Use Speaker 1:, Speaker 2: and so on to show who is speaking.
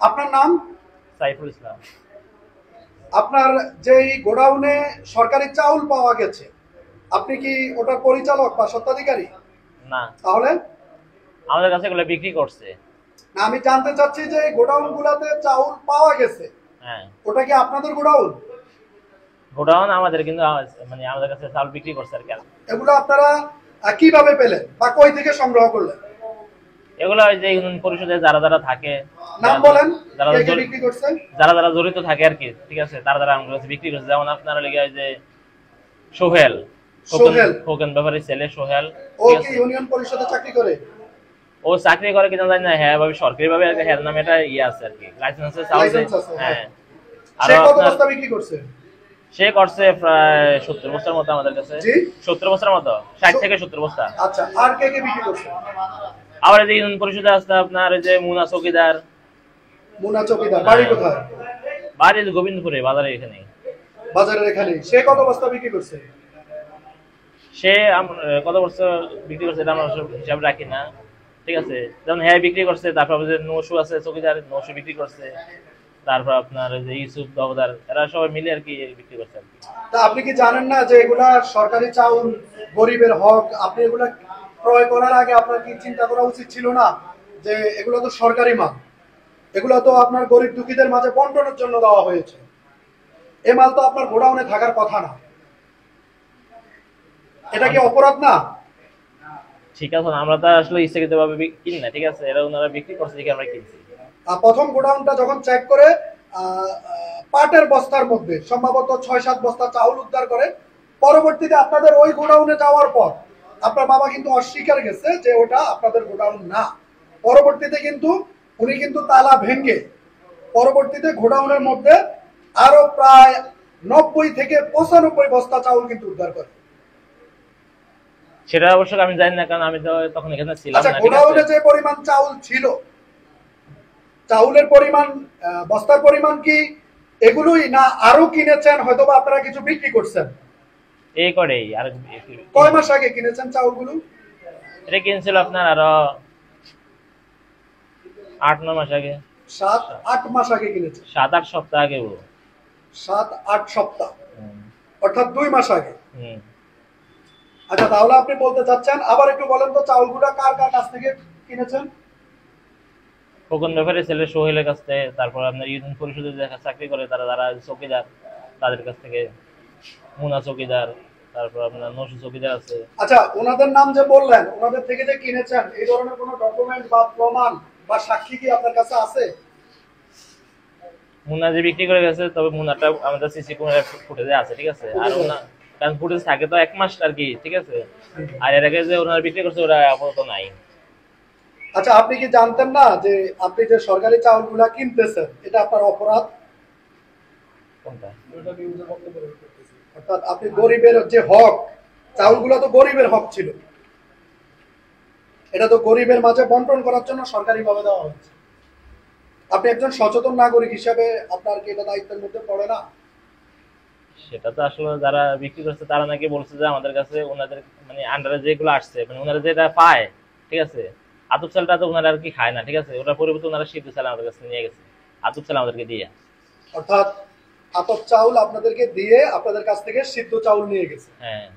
Speaker 1: আপনার নাম?
Speaker 2: সাইফুল ইসলাম।
Speaker 1: আপনার যেই গোডাউনে সরকারি চাউল পাওয়া গেছে, আপনি কি ওটার পরিচালক বা স্বত্বাধিকারী?
Speaker 2: না,
Speaker 1: তাহলে
Speaker 2: আমাদের কাছে এগুলো বিক্রি করছে।
Speaker 1: না, আমি জানতে চাচ্ছি যে গোডাউন গুলাতে চাউল পাওয়া গেছে,
Speaker 2: হ্যাঁ,
Speaker 1: ওটা কি আপনাদের গোডাউন?
Speaker 2: গোডাউন আমাদের, কিন্তু মানে আমাদের কাছে চাউল বিক্রি করছে আর কি।
Speaker 1: এগুলো আপনারা কিভাবে পেলেন বা কই থেকে সংগ্রহ করলেন?
Speaker 2: এগুলো ওই যে ইউনিয়ন পরিষদে যারা যারা থাকে,
Speaker 1: নাম বলেন,
Speaker 2: যারা
Speaker 1: কে কে বিক্রি করছে?
Speaker 2: যারা যারা জড়িত থাকে আর কি, ঠিক আছে, তারা যারা আমাদের কাছে বিক্রি করছে। যেমন আপনারা লেগে ওই যে সোহেল, খোকন ব্যাপারী ছেলে সোহেল,
Speaker 1: ও কি ইউনিয়ন পরিষদে চাকরি করে?
Speaker 2: ও চাকরি করে কিনা জানি না, হ্যাঁ ভাবে সরকারি ভাবে আর কি, হ্যাঁ নামে এটা ইয়ে আছে আর কি, লাইসেন্স আছে চাউল। হ্যাঁ, আর
Speaker 1: সে কত বস্তা বিক্রি করছে?
Speaker 2: সে করছে প্রায় 70 বস্তার মতো আমাদের কাছে। 70 বস্তার মতো, 60 থেকে 70 বস্তা।
Speaker 1: আচ্ছা, আর কে কে বিক্রি করছে?
Speaker 2: আবার এই যে ইউনিয়ন পরিষদে আছে আপনার এই যে মুনা চৌকিদার।
Speaker 1: মুনা চৌকিদার বাড়ি কোথায়?
Speaker 2: বাড়ি গোবিন্দপুরে, বাজারে এখানে,
Speaker 1: বাজারের এখানে। সে কত বস্তা বিক্রি করছে?
Speaker 2: সে কত বস্তা বিক্রি করছে এটা আমরা হিসাব রাখি না, ঠিক আছে। যেমন হ্যাঁ বিক্রি করছে, তারপর যে নৌশু আছে চৌকিদার, নৌশু বিক্রি করছে, তারপর আপনার যে ইউসুফ দবদার, এরা সবাই মিলে আর কি বিক্রি করছে আর কি।
Speaker 1: তা আপনি কি জানেন না যে এগুলা সরকারি চাউল, গরিবের হক? আপনি এগুলা ক্রয় করার আগে আপনার কি চিন্তা করা উচিত ছিল না যে এগুলো তো সরকারি মাল, এগুলো তো আপনার গরিব দুঃখীদের মাঝে বন্টনের জন্য দেওয়া হয়েছে, এ মাল তো আপনার গোডাউনে থাকার কথা না? এটা কি অপরাধ না?
Speaker 2: ঠিক আছে, আমরা তো আসলে ইচ্ছাকৃত ভাবে কিনি না, ঠিক আছে, এরা ওনারা বিক্রি করছে দেখে আমরা কিনছি।
Speaker 1: প্রথম গোডাউনটা যখন চেক করে পাটের বস্তার মধ্যে সম্ভবত 6-7 বস্তা চাউল উদ্ধার করে, পরবর্তীতে আপনাদের ওই গোডাউনে যাওয়ার পর আপনার বাবা কিন্তু অস্বীকার গেছে যে ওটা আপনাদের গোডাউন না। পরবর্তীতে কিন্তু উনি কিন্তু তালা ভেঙে পরবর্তীতে গোডাউনের মধ্যে আরো প্রায় 90 থেকে 95 বস্তা চাউল কিন্তু উদ্ধার করে।
Speaker 2: সেটা অবশ্য আমি জানি না, কারণ আমি তো তখন এখানে ছিলাম
Speaker 1: আচ্ছা,
Speaker 2: না।
Speaker 1: গোডাউনে যে পরিমাণ চাউল ছিল, চাউলের পরিমাণ, বস্তার পরিমাণ কি এগুলোই না আরো কিনেছেন? হয়তো বা আপনারা কিছু বিক্রি করছেন?
Speaker 2: এই করেই। আর
Speaker 1: কয় মাস আগে কিনেছেন চাউলগুলো?
Speaker 2: এটা কিনছিল আপনার আরো 8-9 মাস আগে।
Speaker 1: 7-8 মাস আগে কিনেছেন?
Speaker 2: 7-8 সপ্তাহ আগে।
Speaker 1: 7-8 সপ্তাহ, অর্থাৎ 2 মাস আগে। আচ্ছা, তাহলে আপনি বলতে চাচ্ছেন, আবার একটু বলেন তো, চাউলগুলো কার কার কাছ থেকে কিনেছেন?
Speaker 2: খোকন ব্যাপারী ছেলে সোহেলের কাছ থেকে, তারপর আপনার ইউনিয়ন পরিষদে যারা চাকরি করে তারা যারা চৌকিদার, তাদের কাছ থেকে, মুনা চৌকিদার, তারপর আপনার নসু চৌকিদার আছে।
Speaker 1: আচ্ছা, ওনাদের নাম যে বললেন, ওনাদের থেকে যে কিনেছেন, এই ধরনের কোনো ডকুমেন্ট বা প্রমাণ বা সাক্ষী কি আপনার কাছে আছে?
Speaker 2: মুনা যে বিক্রি করে গেছে, তবে মুনাটা আমাদের সিসি ক্যামেরা ফুটেজে আছে, ঠিক আছে। আর ওনা কারণ ফুটেজ থাকে তো 1 মাস আর কি, ঠিক আছে। আর এর আগে যে ওনারা বিক্রি করছে ওরা আপাতত নাই।
Speaker 1: আচ্ছা, আপনি কি জানতেন না যে আপনি যে সরকারি চাউলগুলা কিনতেছেন এটা আপনার অপরাধ?
Speaker 2: কোনটা?
Speaker 1: অর্থাৎ আপনি গরিবের যে হক, চাউলগুলো তো গরিবের হক ছিল, এটা তো গরিবের মাঝে বন্টন করার জন্য সরকারি ভাবে দেওয়া হচ্ছে। আপনি একজন সচেতন নাগরিক হিসেবে আপনার কি এটা দায়িত্বের মধ্যে পড়ে না?
Speaker 2: সেটা তো আসলে যারা বিক্রি করছে তারা নাকি বলছে যে আমাদের কাছে ওনাদের মানে আন্ডারে যেগুলো আসছে, মানে ওনারা যেটা পায়, ঠিক আছে, আতপ চালটা তো ওনারা আর কি খায় না, ঠিক আছে, ওটার পরিবর্তে ওনারা সিদ্ধ চাল আমাদের কাছে নিয়ে গেছে, আতপ চাল আমাদেরকে দিয়ে।
Speaker 1: অর্থাৎ আতপ চাউল আপনাদেরকে দিয়ে আপনাদের কাছ থেকে সিদ্ধ চাউল নিয়ে গেছে।
Speaker 2: হ্যাঁ।